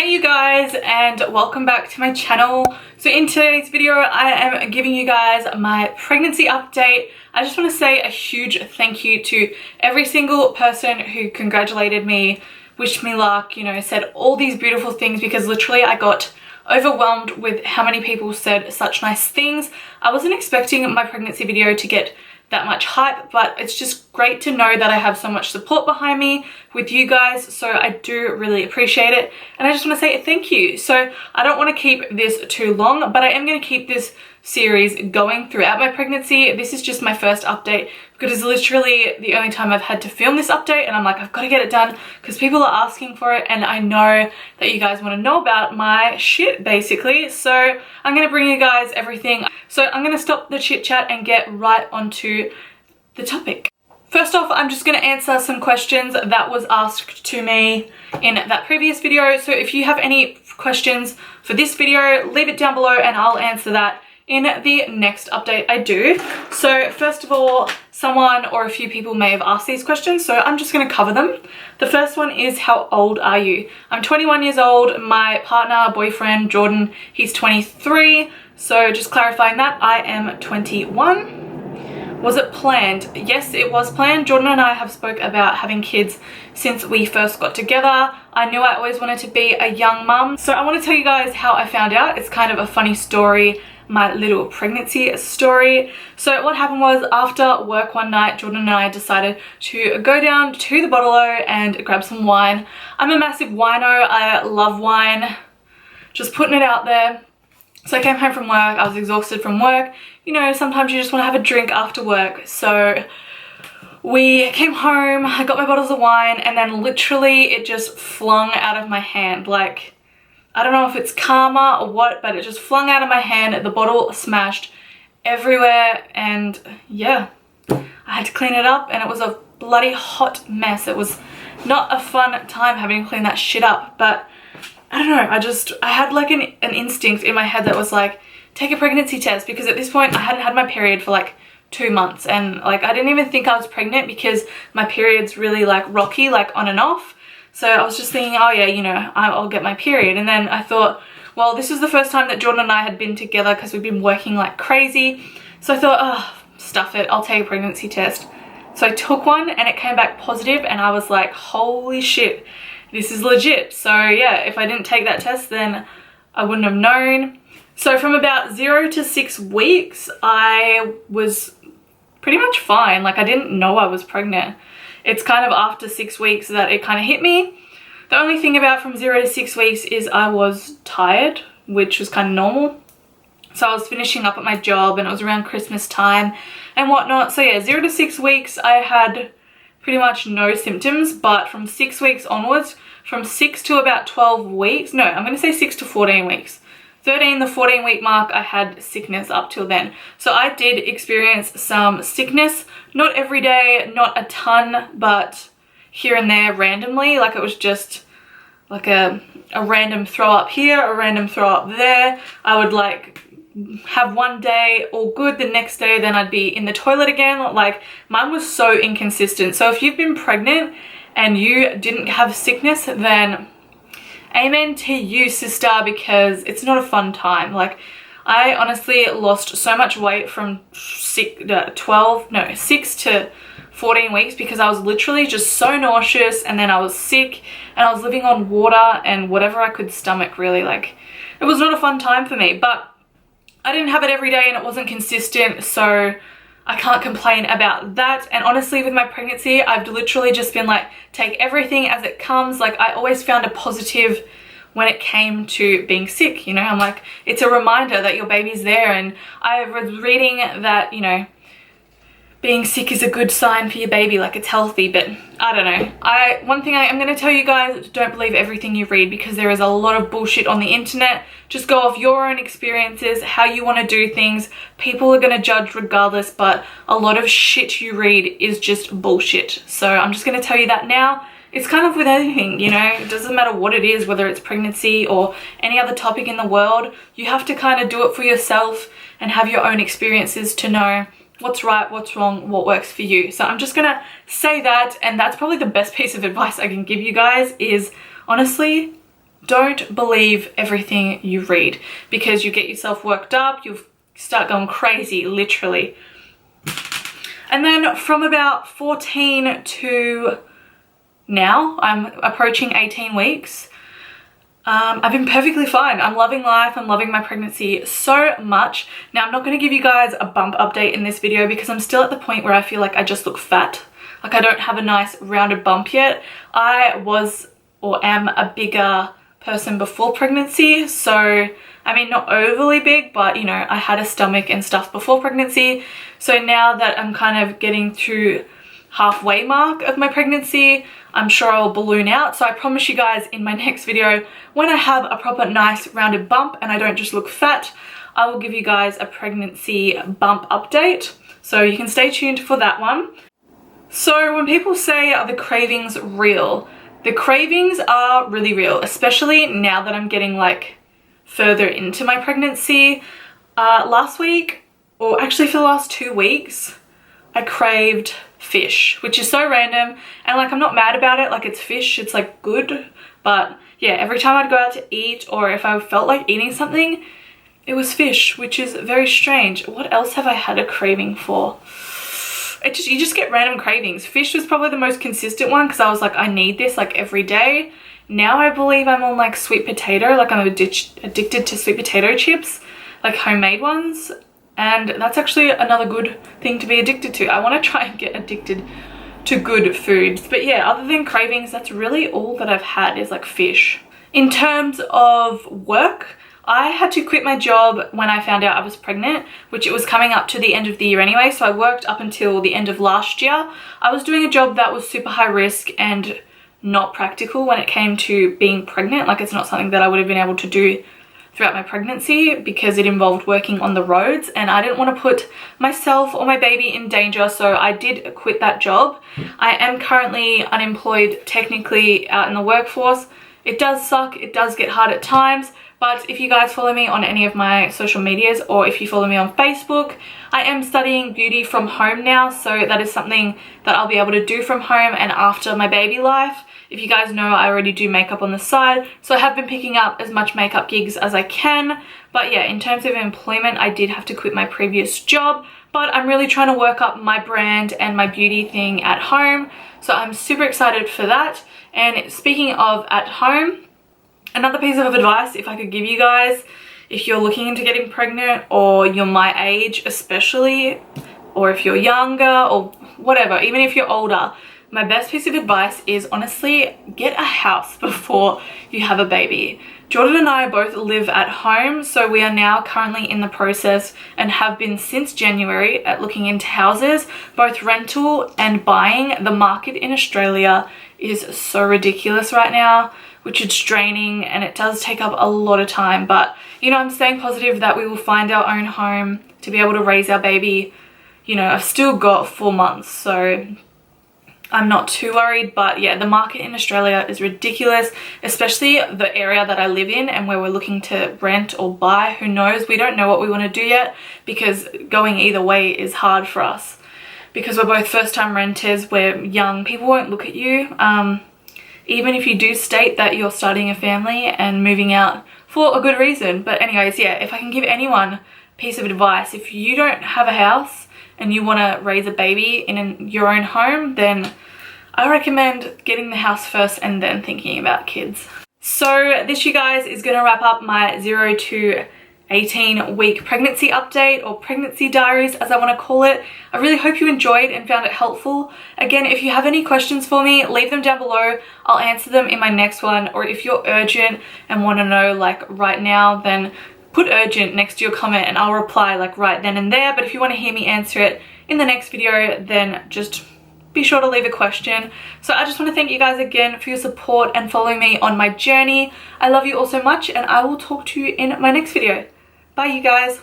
Hey you guys, and welcome back to my channel. So in today's video I am giving you guys my pregnancy update. I just want to say a huge thank you to every single person who congratulated me, wished me luck, you know, said all these beautiful things, because literally I got overwhelmed with how many people said such nice things. I wasn't expecting my pregnancy video to get that much hype, but it's just great to know that I have so much support behind me with you guys, so I do really appreciate it, and I just want to say thank you. So I don't want to keep this too long, but I am going to keep this series going throughout my pregnancy. This is just my first update because it's literally the only time I've had to film this update, and I'm like, I've got to get it done because people are asking for it, and I know that you guys want to know about my shit basically. So I'm going to bring you guys everything. So I'm going to stop the chit chat and get right onto the topic. First off, I'm just going to answer some questions that was asked to me in that previous video. So if you have any questions for this video, leave it down below and I'll answer that in the next update I do. So first of all, someone or a few people may have asked these questions, so I'm just going to cover them. The first one is, how old are you? I'm 21 years old. My partner, boyfriend, Jordan, he's 23. So just clarifying that, I am 21. Was it planned? Yes, it was planned. Jordan and I have spoke about having kids since we first got together. I knew I always wanted to be a young mum. So I want to tell you guys how I found out. It's kind of a funny story, my little pregnancy story. So what happened was, after work one night, Jordan and I decided to go down to the Bottle-O and grab some wine. I'm a massive wino. I love wine. Just putting it out there. So I came home from work, I was exhausted from work. You know, sometimes you just want to have a drink after work. So we came home, I got my bottles of wine, and then literally it just flung out of my hand. Like, I don't know if it's karma or what, but it just flung out of my hand. The bottle smashed everywhere, and yeah, I had to clean it up, and it was a bloody hot mess. It was not a fun time having to clean that shit up, but I don't know, I had like an instinct in my head that was like, take a pregnancy test, because at this point I hadn't had my period for like 2 months, and like I didn't even think I was pregnant because my period's really like rocky, like on and off. So I was just thinking, oh yeah, you know, I'll get my period. And then I thought, well, this was the first time that Jordan and I had been together because we've been working like crazy. So I thought, oh, stuff it, I'll take a pregnancy test. So I took one and it came back positive, and I was like, holy shit, this is legit. So yeah, if I didn't take that test, then I wouldn't have known. So from about 0 to 6 weeks, I was pretty much fine. Like, I didn't know I was pregnant. It's kind of after 6 weeks that it kind of hit me. The only thing about from 0 to 6 weeks is I was tired, which was kind of normal. So I was finishing up at my job, and it was around Christmas time and whatnot. So yeah, 0 to 6 weeks, I had pretty much no symptoms, but from 6 weeks onwards, from 6 to about 12 weeks, no, I'm going to say 6 to 14 weeks. 13, the 14 week mark, I had sickness up till then. So I did experience some sickness, not every day, not a ton, but here and there randomly. Like, it was just like a random throw up here, a random throw up there. I would like have one day all good, the next day then I'd be in the toilet again. Like, mine was so inconsistent. So if you've been pregnant and you didn't have sickness, then amen to you, sister, because it's not a fun time. Like, I honestly lost so much weight from 6 to 14 weeks because I was literally just so nauseous, and then I was sick, and I was living on water and whatever I could stomach, really. Like, it was not a fun time for me, but I didn't have it every day and it wasn't consistent, so I can't complain about that. And honestly, with my pregnancy, I've literally just been like, take everything as it comes. Like, I always found a positive when it came to being sick, you know. I'm like, it's a reminder that your baby's there. And I was reading that, you know, being sick is a good sign for your baby, like it's healthy. But I don't know. One thing I'm going to tell you guys, don't believe everything you read, because there is a lot of bullshit on the internet. Just go off your own experiences, how you want to do things. People are going to judge regardless, but a lot of shit you read is just bullshit. So I'm just going to tell you that now. It's kind of with anything, you know, it doesn't matter what it is, whether it's pregnancy or any other topic in the world. You have to kind of do it for yourself and have your own experiences to know what's right, what's wrong, what works for you. So I'm just gonna say that, and that's probably the best piece of advice I can give you guys is, honestly, don't believe everything you read, because you get yourself worked up, you start going crazy, literally. And then from about 14 to now, I'm approaching 18 weeks. I've been perfectly fine. I'm loving life. I'm loving my pregnancy so much. Now, I'm not going to give you guys a bump update in this video because I'm still at the point where I feel like I just look fat. Like I don't have a nice rounded bump yet. I was or am a bigger person before pregnancy. So, I mean, not overly big, but you know, I had a stomach and stuff before pregnancy. So now that I'm kind of getting through halfway mark of my pregnancy, I'm sure I'll balloon out. So I promise you guys in my next video, when I have a proper nice rounded bump and I don't just look fat, I will give you guys a pregnancy bump update. So you can stay tuned for that one. So when people say, are the cravings real? The cravings are really real, especially now that I'm getting like further into my pregnancy. Last week, or actually for the last 2 weeks, I craved fish, which is so random, and like I'm not mad about it. Like it's fish, it's like good, but yeah, every time I'd go out to eat or if I felt like eating something, it was fish, which is very strange. What else have I had a craving for? You just get random cravings. Fish was probably the most consistent one because I was like, I need this like every day. Now I believe I'm on like sweet potato, like I'm addicted to sweet potato chips, like homemade ones. And that's actually another good thing to be addicted to. I want to try and get addicted to good foods. But yeah, other than cravings, that's really all that I've had is like fish. In terms of work, I had to quit my job when I found out I was pregnant, which it was coming up to the end of the year anyway. So I worked up until the end of last year. I was doing a job that was super high risk and not practical when it came to being pregnant. Like it's not something that I would have been able to do throughout my pregnancy because it involved working on the roads and I didn't want to put myself or my baby in danger, so I did quit that job. I am currently unemployed, technically out in the workforce. It does suck, it does get hard at times, but if you guys follow me on any of my social medias or if you follow me on Facebook, I am studying beauty from home now, so that is something that I'll be able to do from home and after my baby life. If you guys know, I already do makeup on the side, so I have been picking up as much makeup gigs as I can. But yeah, in terms of employment, I did have to quit my previous job, but I'm really trying to work up my brand and my beauty thing at home. So I'm super excited for that. And speaking of at home, another piece of advice, if I could give you guys, if you're looking into getting pregnant or you're my age especially, or if you're younger or whatever, even if you're older, my best piece of advice is honestly get a house before you have a baby. Jordan and I both live at home, so we are now currently in the process and have been since January at looking into houses, both rental and buying. The market in Australia is so ridiculous right now, which is draining and it does take up a lot of time. But you know, I'm staying positive that we will find our own home to be able to raise our baby. You know, I've still got 4 months, so I'm not too worried. But yeah, the market in Australia is ridiculous, especially the area that I live in and where we're looking to rent or buy. Who knows? We don't know what we want to do yet because going either way is hard for us because we're both first-time renters. We're young. People won't look at you. Even if you do state that you're starting a family and moving out for a good reason. But anyways, yeah, if I can give anyone a piece of advice, if you don't have a house and you want to raise a baby in your own home, then I recommend getting the house first and then thinking about kids. So this, you guys, is going to wrap up my 0 to 18 week pregnancy update, or pregnancy diaries as I want to call it. I really hope you enjoyed and found it helpful. Again, if you have any questions for me, leave them down below. I'll answer them in my next one, or if you're urgent and want to know like right now, then put urgent next to your comment and I'll reply like right then and there. But if you want to hear me answer it in the next video, then just be sure to leave a question. So I just want to thank you guys again for your support and following me on my journey. I love you all so much and I will talk to you in my next video. Bye, you guys.